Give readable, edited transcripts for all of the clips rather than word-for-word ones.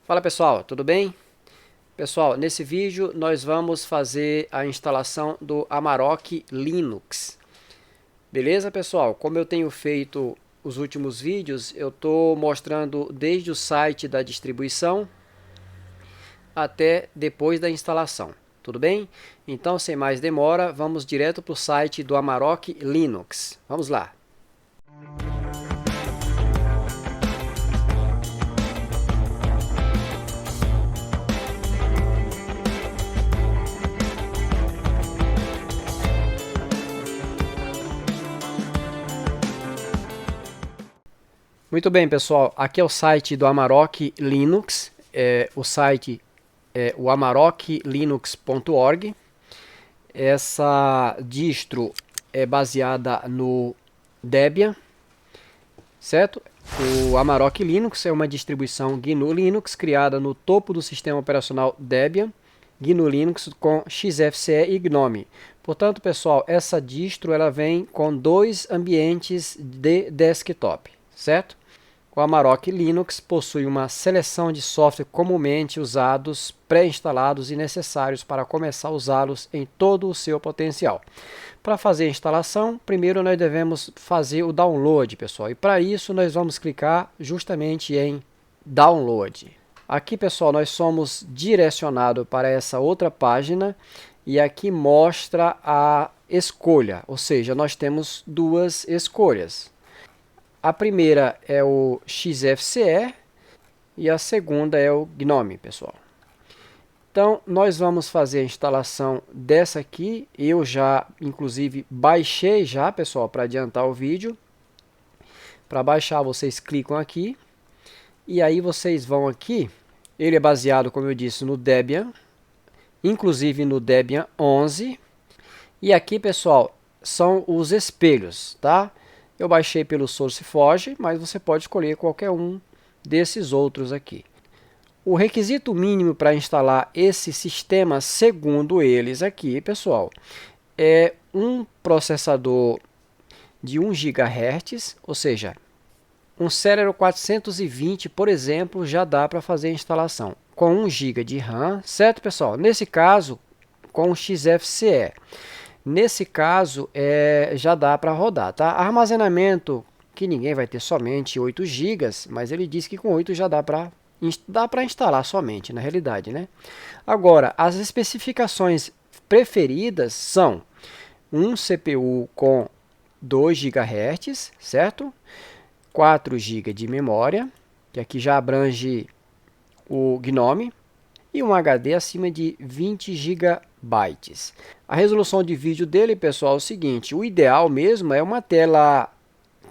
Fala pessoal, tudo bem? Pessoal, nesse vídeo nós vamos fazer a instalação do Amarok Linux. Beleza, pessoal? Como eu tenho feito os últimos vídeos, eu estou mostrando desde o site da distribuição até depois da instalação. Tudo bem? Então, sem mais demora, vamos direto para o site do Amarok Linux. Vamos lá! Muito bem, pessoal, aqui é o site do Amarok Linux, o site é o amaroklinux.org. Essa distro é baseada no Debian, certo? O Amarok Linux é uma distribuição GNU Linux criada no topo do sistema operacional Debian, GNU Linux com XFCE e GNOME. Portanto, pessoal, essa distro ela vem com dois ambientes de desktop, certo? O Amarok Linux possui uma seleção de software comumente usados, pré-instalados e necessários para começar a usá-los em todo o seu potencial. Para fazer a instalação, primeiro nós devemos fazer o download, pessoal. E para isso nós vamos clicar justamente em Download. Aqui, pessoal, nós somos direcionados para essa outra página e aqui mostra a escolha, ou seja, nós temos duas escolhas. A primeira é o XFCE e a segunda é o GNOME, pessoal. Então, nós vamos fazer a instalação dessa aqui. Eu já, inclusive, baixei já, pessoal, para adiantar o vídeo. Para baixar, vocês clicam aqui. E aí vocês vão aqui. Ele é baseado, como eu disse, no Debian. Inclusive no Debian 11. E aqui, pessoal, são os espelhos, tá? Eu baixei pelo SourceForge, mas você pode escolher qualquer um desses outros aqui. O requisito mínimo para instalar esse sistema, segundo eles aqui, pessoal, é um processador de 1 GHz, ou seja, um Celeron 420, por exemplo, já dá para fazer a instalação com 1 GB de RAM, certo, pessoal? Nesse caso, com XFCE. Nesse caso, já dá para rodar, tá? Armazenamento, que ninguém vai ter somente 8 GB, mas ele diz que com 8 já dá para instalar somente, na realidade, né? Agora, as especificações preferidas são um CPU com 2 GHz, certo? 4 GB de memória, que aqui já abrange o GNOME, e um HD acima de 20 GB. A resolução de vídeo dele, pessoal, é o seguinte: o ideal mesmo é uma tela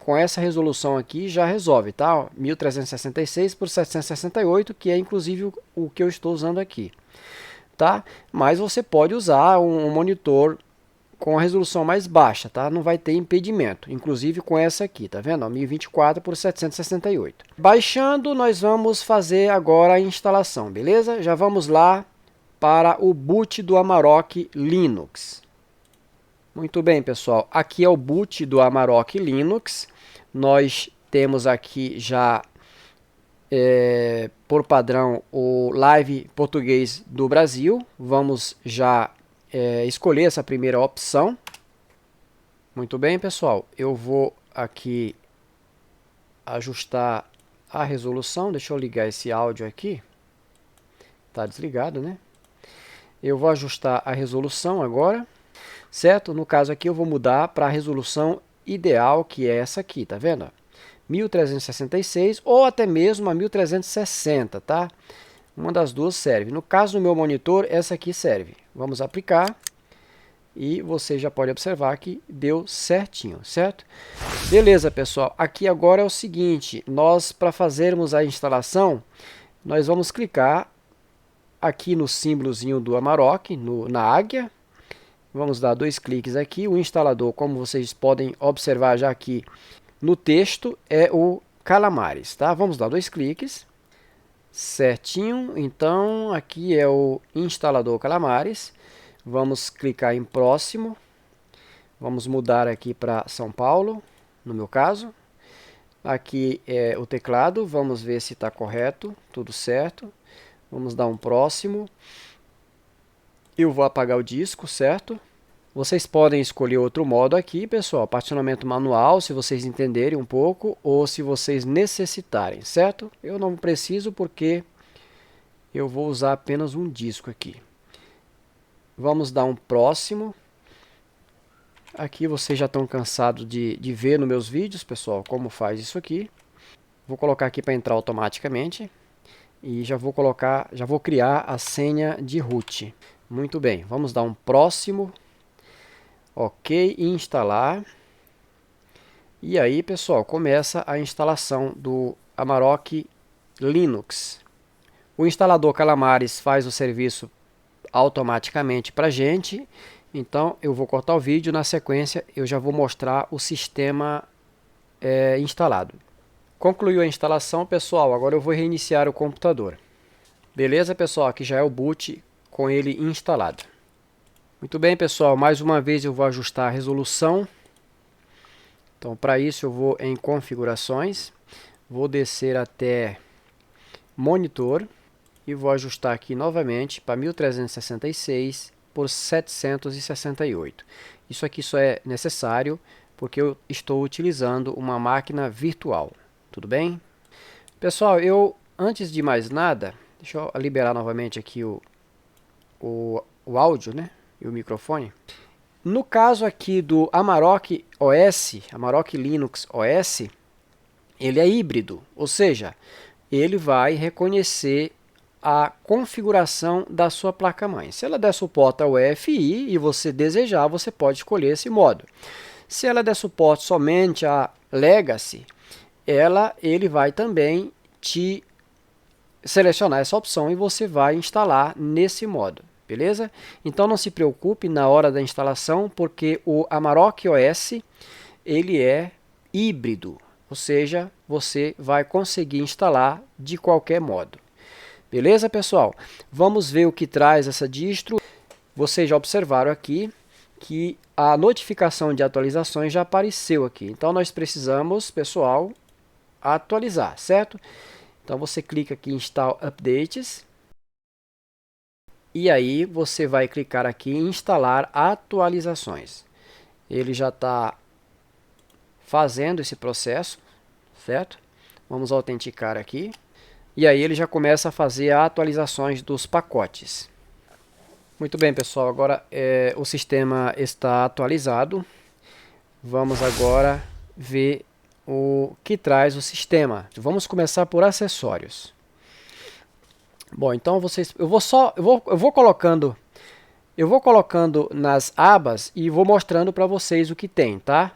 com essa resolução aqui, já resolve, tá? 1366 por 768, que é inclusive o que eu estou usando aqui, tá? Mas você pode usar um monitor com a resolução mais baixa, tá? Não vai ter impedimento, inclusive com essa aqui, tá vendo? 1024 por 768. Baixando, nós vamos fazer agora a instalação, beleza? Já vamos lá para o boot do Amarok Linux. Muito bem, pessoal. Aqui é o boot do Amarok Linux. Nós temos aqui já, por padrão, o Live Português do Brasil. Vamos já escolher essa primeira opção. Muito bem, pessoal. Eu vou aqui ajustar a resolução. Deixa eu ligar esse áudio aqui. Está desligado, né? Eu vou ajustar a resolução agora, certo? No caso aqui eu vou mudar para a resolução ideal, que é essa aqui, tá vendo? 1366 ou até mesmo a 1360, tá? Uma das duas serve. No caso do meu monitor, essa aqui serve. Vamos aplicar e você já pode observar que deu certinho, certo? Beleza, pessoal. Aqui agora é o seguinte, nós para fazermos a instalação, nós vamos clicar aqui no símbolozinho do Amarok, na águia. Vamos dar 2 cliques aqui. O instalador, como vocês podem observar já aqui no texto, é o Calamares, tá? Vamos dar 2 cliques. Certinho. Então, aqui é o instalador Calamares. Vamos clicar em próximo. Vamos mudar aqui para São Paulo, no meu caso. Aqui é o teclado, vamos ver se está correto, tudo certo. Vamos dar um próximo. Eu vou apagar o disco, certo? Vocês podem escolher outro modo aqui, pessoal, particionamento manual, se vocês entenderem um pouco, ou se vocês necessitarem, certo? Eu não preciso porque eu vou usar apenas um disco aqui. Vamos dar um próximo. Aqui vocês já estão cansados de ver nos meus vídeos, pessoal, como faz isso aqui. Vou colocar aqui para entrar automaticamente. E já vou criar a senha de root. Muito bem, vamos dar um próximo. Ok, instalar. E aí, pessoal, começa a instalação do Amarok Linux. O instalador Calamares faz o serviço automaticamente para a gente. Então, eu vou cortar o vídeo. Na sequência, eu já vou mostrar o sistema instalado. Concluiu a instalação, pessoal. Agora eu vou reiniciar o computador. Beleza, pessoal? Aqui já é o boot com ele instalado. Muito bem, pessoal. Mais uma vez eu vou ajustar a resolução. Então, para isso eu vou em configurações. Vou descer até monitor. E vou ajustar aqui novamente para 1366 por 768. Isso aqui só é necessário porque eu estou utilizando uma máquina virtual. Tudo bem? Pessoal, antes de mais nada, deixa eu liberar novamente aqui o áudio, né? E o microfone. No caso aqui do Amarok OS, Amarok Linux OS, ele é híbrido, ou seja, ele vai reconhecer a configuração da sua placa-mãe. Se ela der suporte ao EFI e você desejar, você pode escolher esse modo. Se ela der suporte somente a Legacy, ele vai também te selecionar essa opção e você vai instalar nesse modo, beleza? Então não se preocupe na hora da instalação, porque o Amarok OS ele é híbrido, ou seja, você vai conseguir instalar de qualquer modo. Beleza, pessoal? Vamos ver o que traz essa distro. Vocês já observaram aqui que a notificação de atualizações já apareceu aqui. Então, nós precisamos, pessoal, atualizar, certo? Então, você clica aqui em Install Updates. E aí, você vai clicar aqui em Instalar atualizações. Ele já está fazendo esse processo, certo? Vamos autenticar aqui. E aí ele já começa a fazer atualizações dos pacotes. Muito bem, pessoal. Agora o sistema está atualizado. Vamos agora ver o que traz o sistema. Vamos começar por acessórios. Bom, então eu vou colocando nas abas e vou mostrando para vocês o que tem, tá?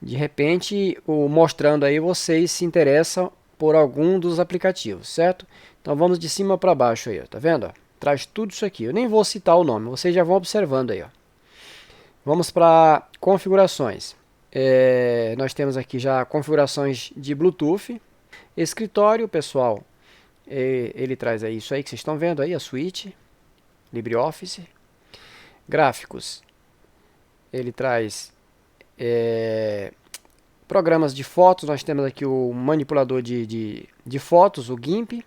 De repente, mostrando aí, vocês se interessam por algum dos aplicativos, certo? Então vamos de cima para baixo aí, ó, tá vendo? Ó? Traz tudo isso aqui. Eu nem vou citar o nome, vocês já vão observando aí, ó. Vamos para configurações. Nós temos aqui já configurações de Bluetooth. Escritório, pessoal, ele traz aí isso aí que vocês estão vendo aí, a suíte, LibreOffice. Gráficos, ele traz programas de fotos. Nós temos aqui o manipulador de fotos, o GIMP,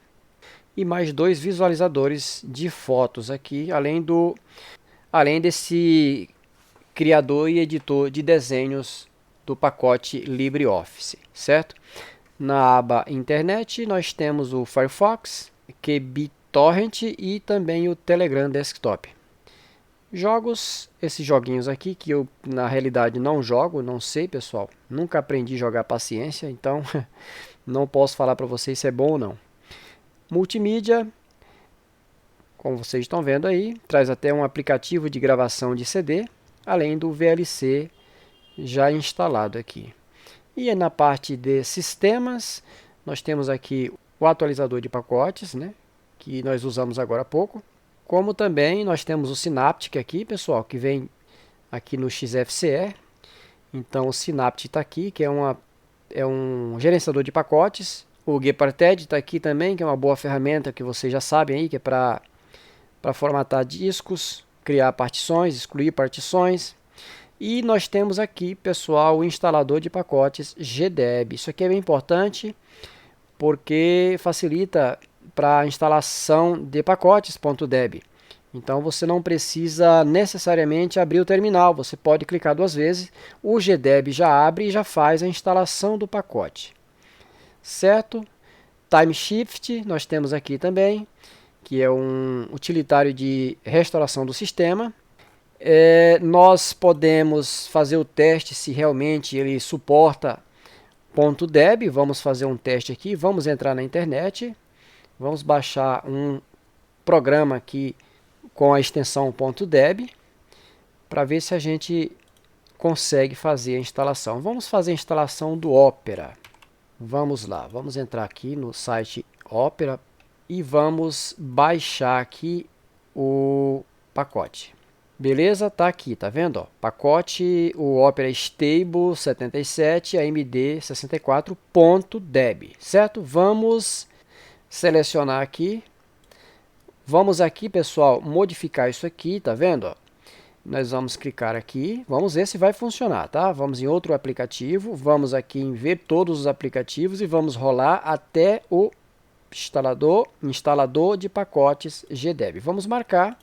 e mais 2 visualizadores de fotos aqui, além desse criador e editor de desenhos do pacote LibreOffice, certo? Na aba Internet, nós temos o Firefox, QBTorrent e também o Telegram Desktop. Jogos, esses joguinhos aqui que eu na realidade não jogo, não sei, pessoal, nunca aprendi a jogar paciência, então não posso falar para vocês se é bom ou não. Multimídia, como vocês estão vendo aí, traz até um aplicativo de gravação de CD, além do VLC já instalado aqui. E na parte de sistemas, nós temos aqui o atualizador de pacotes, né, que nós usamos agora há pouco. Como também nós temos o Synaptic aqui, pessoal, que vem aqui no XFCE. Então o Synaptic está aqui, que é um gerenciador de pacotes. O Gparted está aqui também, que é uma boa ferramenta que vocês já sabem aí, que é para formatar discos, criar partições, excluir partições. E nós temos aqui, pessoal, o instalador de pacotes GDEB. Isso aqui é bem importante porque facilita para a instalação de pacotes.deb. Então você não precisa necessariamente abrir o terminal, você pode clicar 2 vezes, o GDEB já abre e já faz a instalação do pacote. Certo? Timeshift nós temos aqui também, que é um utilitário de restauração do sistema. Nós podemos fazer o teste se realmente ele suporta .deb. Vamos fazer um teste aqui, vamos entrar na internet, vamos baixar um programa aqui com a extensão .deb para ver se a gente consegue fazer a instalação. Vamos fazer a instalação do Opera. Vamos lá, vamos entrar aqui no site Opera e vamos baixar aqui o pacote. Beleza? Tá aqui, tá vendo? Ó, pacote, o Opera Stable 77 AMD 64.deb, certo? Vamos selecionar aqui. Vamos aqui, pessoal, modificar isso aqui, tá vendo? Ó, nós vamos clicar aqui, vamos ver se vai funcionar, tá? Vamos em outro aplicativo, vamos aqui em ver todos os aplicativos e vamos rolar até o instalador de pacotes GDEB. Vamos marcar.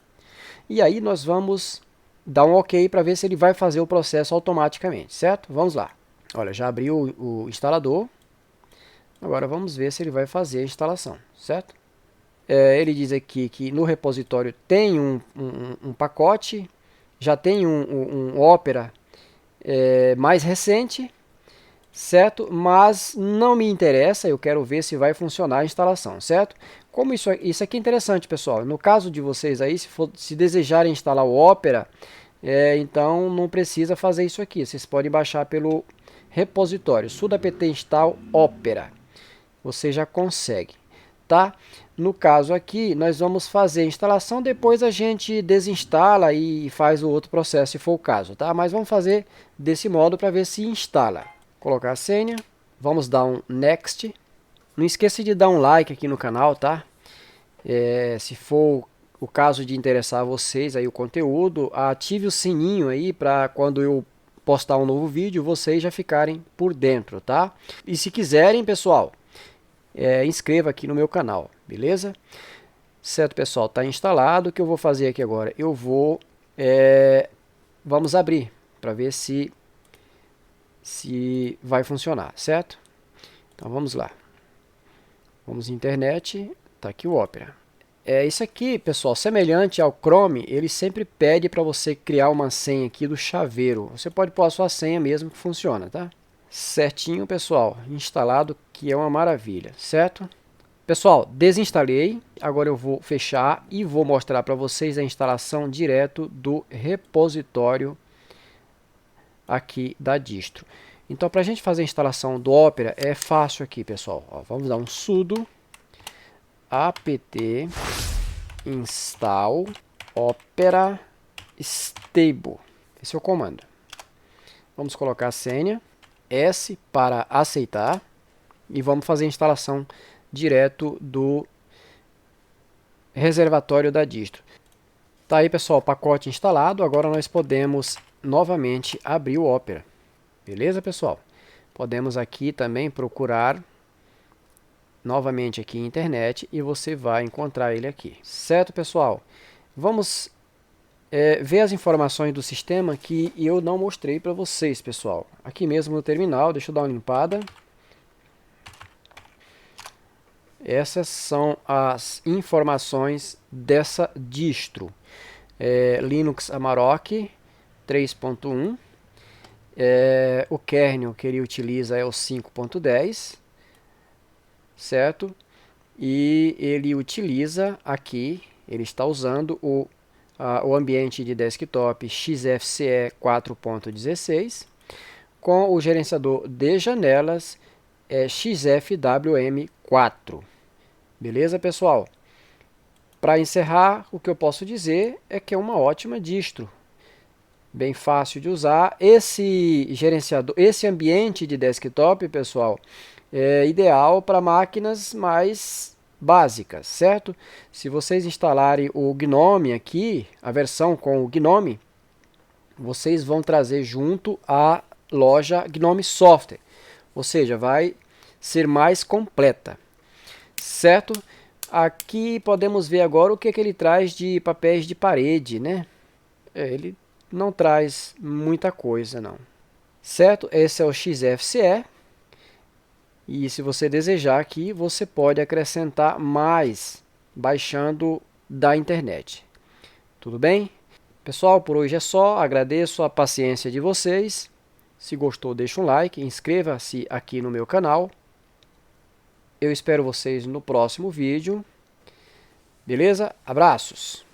E aí nós vamos dar um OK para ver se ele vai fazer o processo automaticamente, certo? Vamos lá. Olha, já abriu o instalador. Agora vamos ver se ele vai fazer a instalação, certo? Ele diz aqui que no repositório tem um pacote, já tem um Opera mais recente, certo? Mas não me interessa, eu quero ver se vai funcionar a instalação, certo? Como isso aqui é interessante, pessoal. No caso de vocês aí, se desejarem instalar o Opera, então não precisa fazer isso aqui. Vocês podem baixar pelo repositório sudo apt install Opera. Você já consegue, tá? No caso aqui, nós vamos fazer a instalação, depois a gente desinstala e faz o outro processo, se for o caso, tá? Mas vamos fazer desse modo para ver se instala. Colocar a senha, vamos dar um Next. Não esqueça de dar um like aqui no canal, tá? Se for o caso de interessar a vocês aí o conteúdo, ative o sininho aí para quando eu postar um novo vídeo, vocês já ficarem por dentro, tá? E se quiserem, pessoal, inscreva aqui no meu canal, beleza? Certo, pessoal, está instalado. O que eu vou fazer aqui agora? Eu vou... vamos abrir para ver se vai funcionar, certo? Então vamos lá. Vamos em internet, tá aqui o Opera. Isso aqui, pessoal, semelhante ao Chrome, ele sempre pede para você criar uma senha aqui do chaveiro. Você pode pôr a sua senha mesmo que funciona, tá? Certinho, pessoal, instalado, que é uma maravilha, certo? Pessoal, desinstalei, agora eu vou fechar e vou mostrar para vocês a instalação direto do repositório aqui da distro. Então, para a gente fazer a instalação do Opera, é fácil aqui, pessoal. Ó, vamos dar um sudo apt install Opera Stable. Esse é o comando. Vamos colocar a senha, S para aceitar, e vamos fazer a instalação direto do reservatório da distro. Tá aí, pessoal, o pacote instalado. Agora nós podemos novamente abrir o Opera. Beleza, pessoal? Podemos aqui também procurar novamente aqui em internet e você vai encontrar ele aqui. Certo, pessoal? Vamos ver as informações do sistema que eu não mostrei para vocês, pessoal. Aqui mesmo no terminal, deixa eu dar uma limpada. Essas são as informações dessa distro. Linux Amarok 3.1. O kernel que ele utiliza é o 5.10, certo? E ele utiliza aqui, ele está usando o ambiente de desktop XFCE 4.16 com o gerenciador de janelas XFWM4. Beleza, pessoal? Para encerrar, o que eu posso dizer é que é uma ótima distro. Bem fácil de usar. Esse gerenciador, esse ambiente de desktop, pessoal, é ideal para máquinas mais básicas, certo? Se vocês instalarem o GNOME aqui, a versão com o GNOME, vocês vão trazer junto a loja Gnome Software, ou seja, vai ser mais completa, certo? Aqui podemos ver agora o que ele traz de papéis de parede, né? Ele não traz muita coisa, não. Certo? Esse é o XFCE. E se você desejar aqui, você pode acrescentar mais, baixando da internet. Tudo bem? Pessoal, por hoje é só. Agradeço a paciência de vocês. Se gostou, deixa um like, inscreva-se aqui no meu canal. Eu espero vocês no próximo vídeo. Beleza? Abraços!